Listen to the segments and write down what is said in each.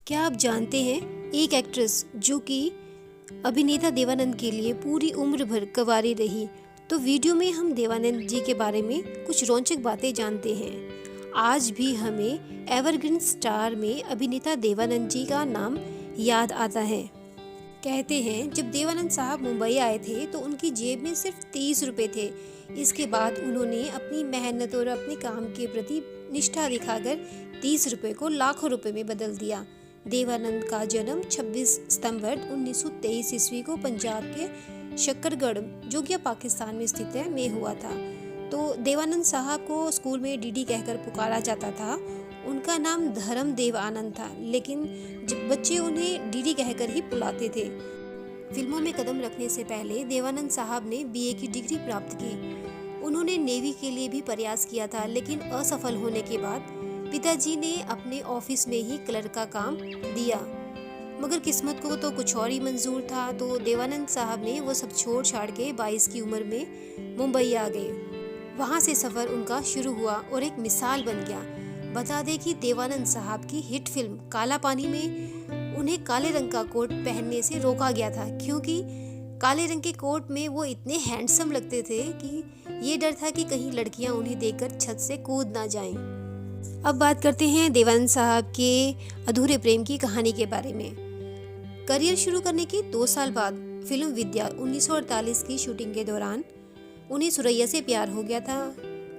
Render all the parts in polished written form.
क्या आप जानते हैं एक एक्ट्रेस जो कि अभिनेता देवानंद के लिए पूरी उम्र भर कंवारी रही। तो वीडियो में हम देवानंद जी के बारे में कुछ रोचक बातें जानते हैं। आज भी हमें एवरग्रीन स्टार में अभिनेता देवानंद जी का नाम याद आता है। कहते हैं जब देवानंद साहब मुंबई आए थे तो उनकी जेब में सिर्फ 30 रुपए थे। इसके बाद उन्होंने अपनी मेहनत और अपने काम के प्रति निष्ठा दिखाकर 30 रुपए को लाखों रुपए में बदल दिया। देवानंद का जन्म 26 सितंबर 1923 ईस्वी को पंजाब के शक्करगढ़, जो कि पाकिस्तान में स्थित है, में हुआ था। तो देवानंद साहब को स्कूल में डीडी कहकर पुकारा जाता था। उनका नाम धर्मदेव आनंद था, लेकिन जब बच्चे उन्हें डीडी कहकर ही बुलाते थे। फिल्मों में कदम रखने से पहले देवानंद साहब ने बीए की डिग्री प्राप्त की। उन्होंने नेवी के लिए भी प्रयास किया था, लेकिन असफल होने के बाद पिताजी ने अपने ऑफिस में ही क्लर्क का काम दिया। मगर किस्मत को तो कुछ और ही मंजूर था, तो देवानंद साहब ने वो सब छोड़ छाड़ के 22 की उम्र में मुंबई आ गए। वहाँ से सफ़र उनका शुरू हुआ और एक मिसाल बन गया। बता दें कि देवानंद साहब की हिट फिल्म काला पानी में उन्हें काले रंग का कोट पहनने से रोका गया था, क्योंकि काले रंग के कोट में वो इतने हैंडसम लगते थे कि ये डर था कि कहीं लड़कियां उन्हें देखकर छत से कूद ना जाएं। अब बात करते हैं देवानंद साहब के अधूरे प्रेम की कहानी के बारे में। करियर शुरू करने के 2 साल बाद फिल्म विद्या 1948 की शूटिंग के दौरान उन्हें सुरैया से प्यार हो गया था।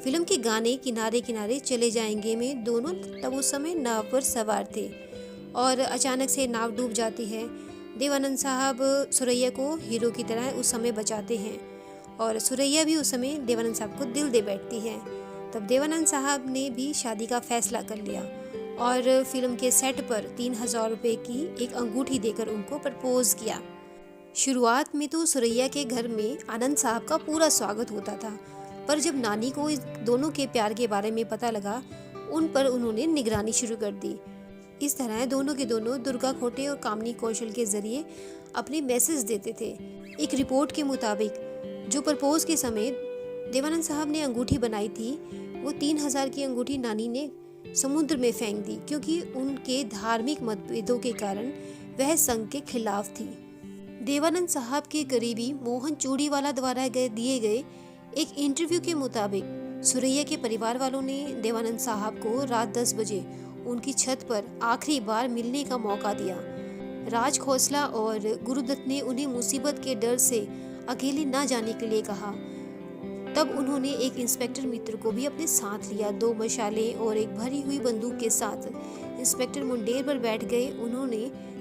फिल्म के गाने किनारे किनारे चले जाएंगे में दोनों तब उस समय नाव पर सवार थे और अचानक से नाव डूब जाती है। देवानंद साहब सुरैया को हीरो की तरह उस समय बचाते हैं और सुरैया भी उस समय देवानंद साहब को दिल दे बैठती है। तब देवानंद साहब ने भी शादी का फैसला कर लिया और फिल्म के सेट पर 3000 रुपये की एक अंगूठी देकर उनको प्रपोज किया। शुरुआत में तो सुरैया के घर में आनंद साहब का पूरा स्वागत होता था, पर जब नानी को इस दोनों के प्यार के बारे में पता लगा, उन पर उन्होंने निगरानी शुरू कर दी। इस तरह दोनों के दोनों दुर्गा खोटे और कामनी कौशल के जरिए अपने मैसेज देते थे। एक रिपोर्ट के मुताबिक जो प्रपोज के समय देवानंद साहब ने अंगूठी बनाई थी, वो 3000 की अंगूठी नानी ने समुद्र में फेंक दी, क्योंकि उनके धार्मिक मतभेदों के कारण वह संघ के खिलाफ थी। देवानंद साहब के करीबी मोहन चूड़ीवाला द्वारा दिए गए एक इंटरव्यू के मुताबिक सुरैया के परिवार वालों ने देवानंद साहब को रात 10 बजे उनकी छत पर आखिरी बार मिलने का मौका दिया। राज खोसला और गुरुदत्त ने उन्हें मुसीबत के डर से अकेले ना जाने के लिए कहा। तब उन्होंने एक इंस्पेक्टर मित्र को भी अपने साथ लिया। 2 मशालें और एक भरी हुई बंदूक के साथ इंस्पेक्टर मुंडेर पर बैठ गए। उन्होंने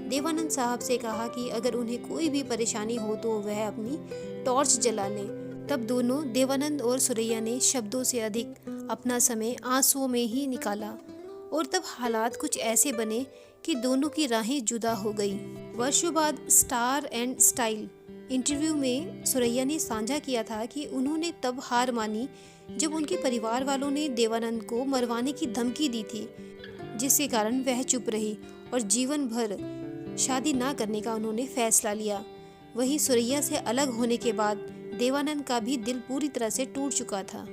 देवानंद साहब से कहा कि अगर उन्हें कोई भी परेशानी हो तो वह अपनी टॉर्च जला लें। तब दोनों देवानंद और सुरैया ने शब्दों से अधिक अपना समय आंसुओं में ही निकाला और तब हालात कुछ ऐसे बने कि दोनों की राहें जुदा हो गई। वर्षों बाद स्टार एंड स्टाइल इंटरव्यू में सुरैया ने साझा किया था कि उन्होंने तब हार मानी जब उनके परिवार वालों ने देवानंद को मरवाने की धमकी दी थी, जिसके कारण वह चुप रही और जीवन भर शादी ना करने का उन्होंने फैसला लिया। वहीं सुरैया से अलग होने के बाद देवानंद का भी दिल पूरी तरह से टूट चुका था।